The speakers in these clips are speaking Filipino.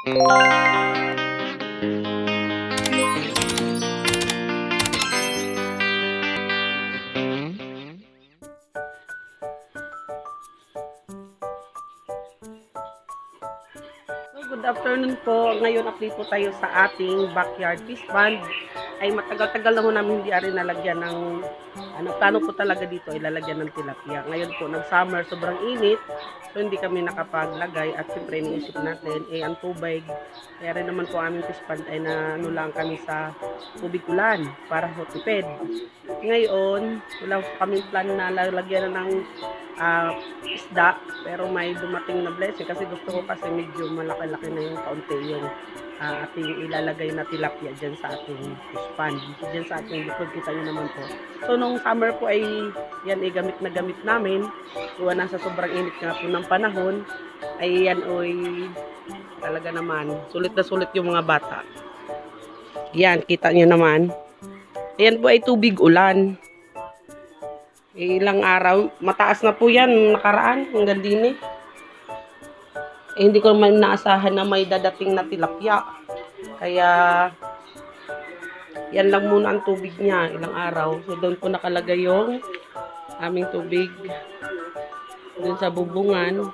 Good afternoon po. Ngayon update po tayo sa ating backyard fish pond. Ay matagal-tagal na mo namin hindi rin nalagyan ng plano po talaga dito ay lalagyan ng tilapia. Ngayon po nag-summer, sobrang init. So hindi kami nakapaglagay at siyempre iniisip natin ang tubig. Kaya rin naman po aming fish pond ay lang kami sa tubig ulan para sa tipid. Ngayon, wala po kaming plan na lalagyan ng isda, pero may dumating na blessing kasi gusto ko kasi medyo malaki-laki na yung kaunti yung ating ilalagay na tilapia dyan sa ating fish pond. Dyan sa ating likod, kita nyo naman po. So, nung summer po ay yan ay gamit na gamit namin. Kuha na sa sobrang init nga po ng panahon, ay yan ay talaga naman, sulit na sulit yung mga bata. Yan, kita nyo naman. Ayan po ay tubig ulan. Ilang araw, mataas na po yan, nakaraan, hanggang din hindi ko man naasahan na may dadating na tilapia. Kaya, yan lang muna ang tubig niya, ilang araw. So, doon po nakalagay yung aming tubig. Doon sa bubungan.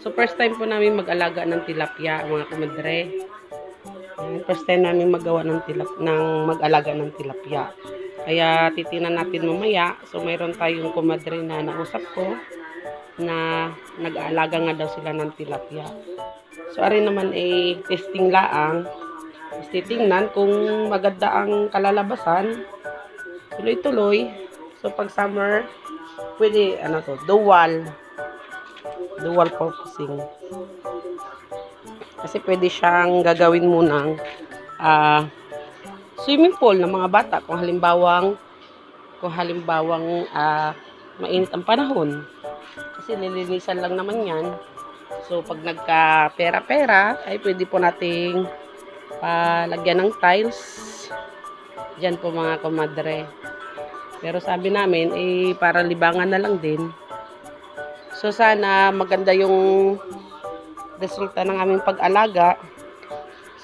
So, first time po namin mag-alaga ng tilapia, mga kumadre. First time namin magawa ng mag-alaga ng tilapia. Kaya titingnan natin mamaya. So mayroon tayong kumadre na nausap ko na nag-aalaga nga daw sila ng tilapia. So ari naman ay testing laang. Tapos titingnan kung maganda ang kalalabasan. Tuloy-tuloy. So pag summer, pwede dual purposing. Kasi pwede siyang gagawin munang swimming pool ng mga bata kung halimbawang mainit ang panahon. Kasi nilinisan lang naman yan. So pag nagka-pera-pera ay pwede po nating palagyan ng tiles. Diyan po mga komadre. Pero sabi namin para libangan na lang din. So sana maganda yung resulta ng aming pag-alaga.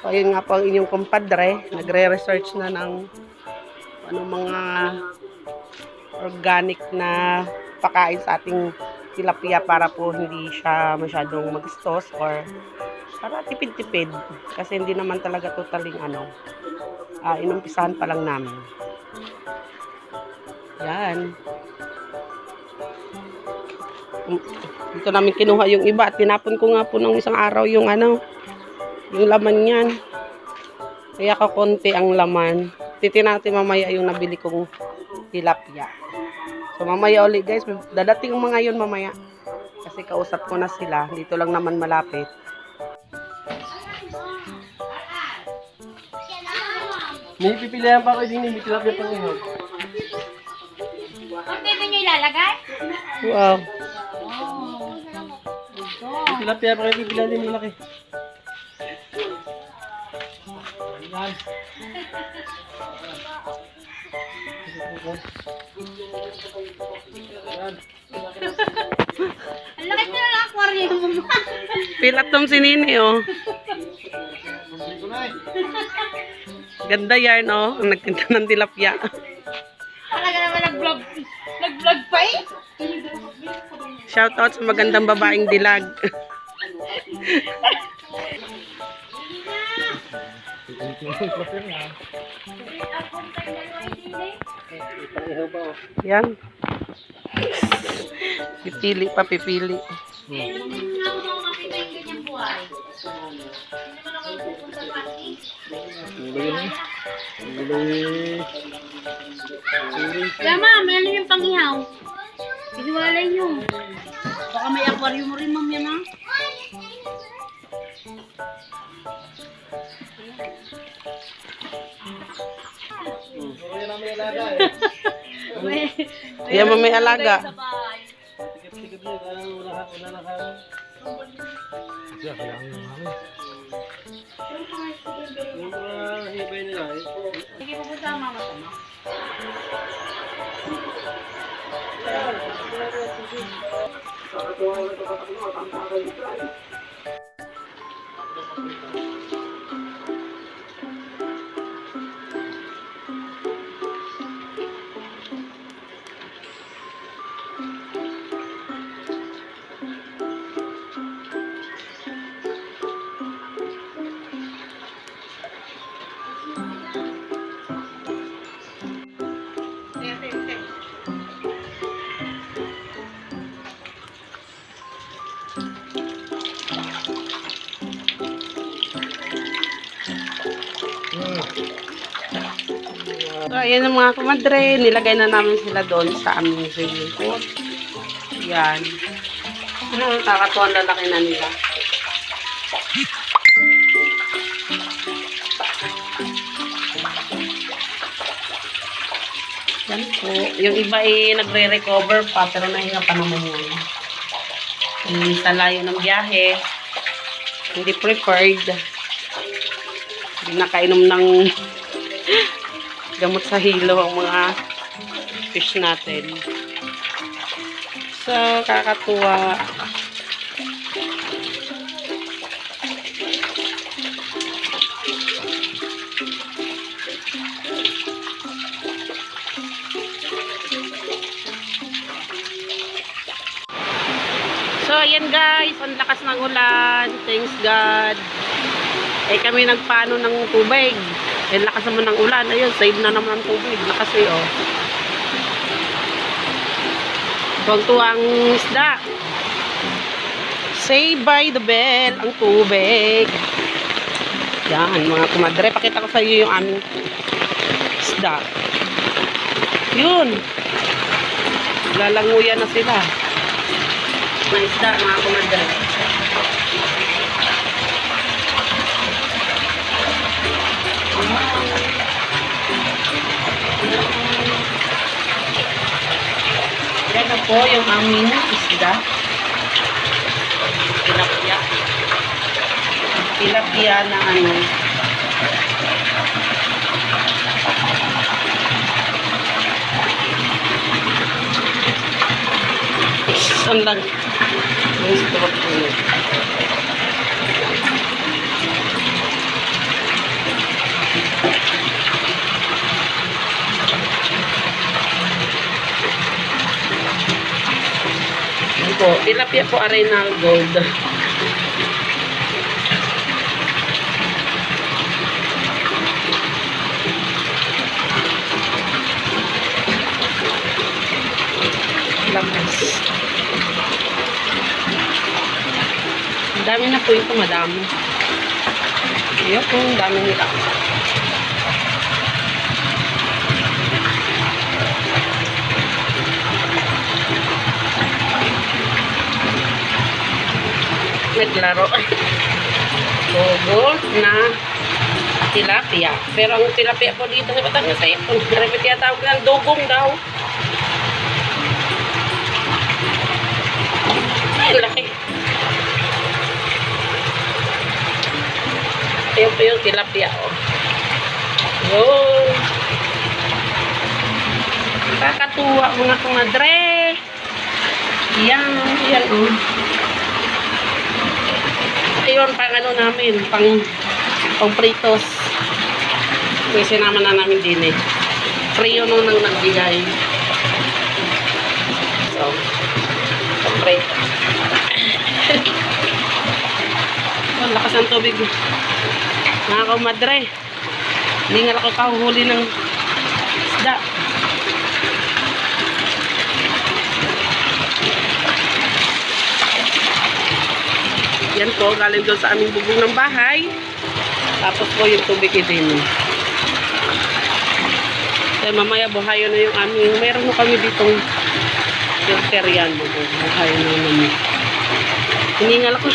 So, ayun nga po ang inyong kumpadre. Nagre-research na ng mga organic na pakain sa ating tilapia para po hindi siya masyadong magastos or para tipid-tipid. Kasi hindi naman talaga totaling inumpisahan pa lang namin. Yan. Dito namin kinuha yung iba at tinapon ko nga po ng isang araw yung yung laman niyan. Kaya kakonti ang laman. Titingnan natin mamaya yung nabili kong tilapia. So mamaya ulit guys, dadating mga yun mamaya. Kasi kausap ko na sila. Dito lang naman malapit. May pipilihan pa kayo din, may tilapia pang ihog. Kung dito nyo ilalagay? Wow. May tilapia pa kayo pipilihan din malaki. Ayan. Ang laki na lang aquarium mo. Pilat tong si Nini, oh. Ganda yan, oh. Ang nagtinda ng tilapia. Talaga naman nag-vlog pa eh. Shoutout sa magandang babaeng dilag. Yan. Pipili pa, pipili. Kaya ma'am, yan yung pangihaw. Iniwalay nyo. Baka may aquarium mo rin ma'am yan ha. Yan mo may alaga. Sige po sa mama tama. So, ayan ang mga kumadre. Nilagay na namin sila doon sa aming swimming pool. Yan. Nakakatuwa na laki na nila. Yan po. Yung iba ay nagre-recover pa, pero nahinga pa naman yan. Sa layo ng biyahe, hindi prepared. Hindi nakainom ng gamot sa hilo ang mga fish natin. So, kakatuwa. So, ayan guys, ang lakas ng ulan. Thanks God. Eh, kami nagpaano ng tubig. Eh, lakas naman ng ulan. Ayun, save na naman ang tubig. Lakas eh, oh. Tuwang-tuwang isda. Save by the bell ang tubig. Yan, mga kumadre. Pakita ko sa iyo yung aming isda. Yun. Lalanguyan na sila. Mga isda, mga kumadre. Yan na po yung aming isda. Tilapia. Tilapia na ano. Ang lang. Ang strap po yun. Po, tilapia po Arenal Gold. Lakas. Ang dami na po ito, madami. Ayun po, ang dami nila. Naglaro. So, gold na tilapia. Pero ang tilapia po dito sa Batangas ay ito. Repit yata tawag ng dugong daw. Ay, laki. Ito po yung tilapia. Oh. Yun. Kakatuwa mga kumadre. Yan. Yan. Oh. Ayun, pang ano namin, pang pritos. May sinama na namin din eh. Frio nung nang nagbigay. So, pang pritos. Ang lakas ng tubig. Mga kumadre. Hindi nga ako kahuhuli ng isda. Yan po, galing doon sa aming bubong ng bahay. Tapos po yung tubig din. So, mamaya buhayo na yung aming, mayroon mo kami ditong filter yan. Buhayo na naman. Hiningal ako.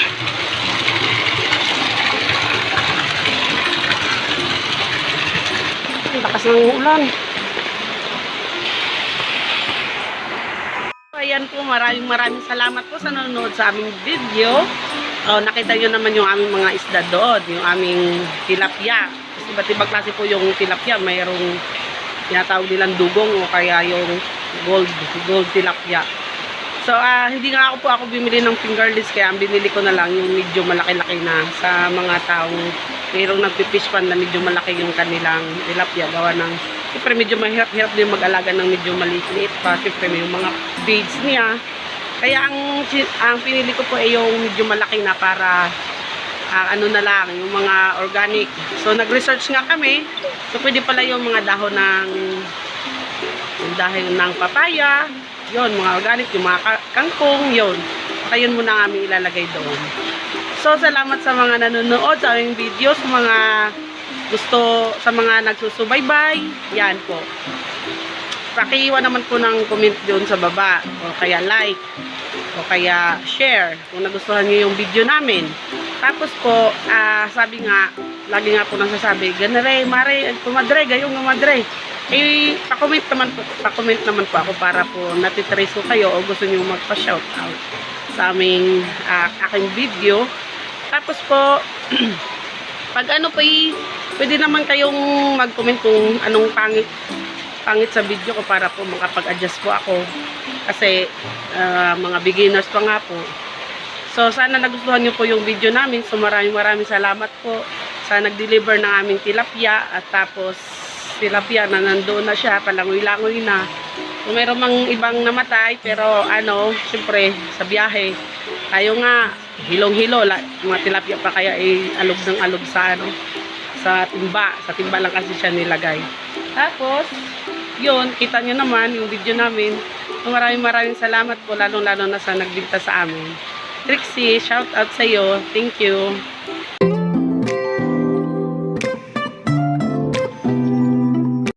Ang lakas ng ulan. Ayan po, maraming salamat po sa nanonood sa aming video. Oh, nakita nyo naman yung aming mga isda doon, yung aming tilapia. Kasi iba't ibang klase po yung tilapia. Mayroong tinatawag nilang dugong o kaya yung gold tilapia. So, hindi nga ako bumili ng fingerless, kaya ang binili ko na lang yung medyo malaki-laki na sa mga taong mayroong nagpifish pan na medyo malaki yung kanilang tilapia. Gawa ng, siyempre medyo mahirap-hirap din mag-alaga ng medyo maliit pa. Siyempre may mga feeds niya. Kaya ang pinili ko po ay yung medyo malaki na para ano na lang, yung mga organic. So nag-research nga kami. So pwede pala yung mga dahon ng papaya, yon mga organic, yung mga kangkong, yon. Kaya yun muna ang aming ilalagay doon. So salamat sa mga nanonood sa aming video, sa mga gusto sa mga nagsusubaybay, yan po. Pakiiwan naman po ng comment doon sa baba, o kaya like, o kaya share kung nagustuhan niyo yung video namin. Tapos po, sabi nga, lagi nga po nasasabi, ganare, mare, kumadre, gayong kumadre. Eh, pa-comment naman po ako para po natitrace ko kayo o gusto niyo magpa-shoutout sa aming aking video. Tapos po, pag ano po, pwede naman kayong mag-comment kung anong pangit sa video ko para po makapag-adjust po ako. Kasi mga beginners pa nga po. So, sana nagustuhan niyo po yung video namin. So, maraming salamat po sa nag-deliver ng aming tilapia. At tapos, tilapia na nandoon na siya, palangoy-langoy na. So, mayroon mang ibang namatay, pero syempre, sa biyahe, tayo nga, hilong-hilo, mga tilapia pa kaya alog ng alog sa sa timba. Sa timba lang kasi siya nilagay. Tapos, yun, kita nyo naman yung video namin. So, maraming salamat po, lalong-lalo na sa nagbigta sa amin. Trixie, shout out sa iyo. Thank you.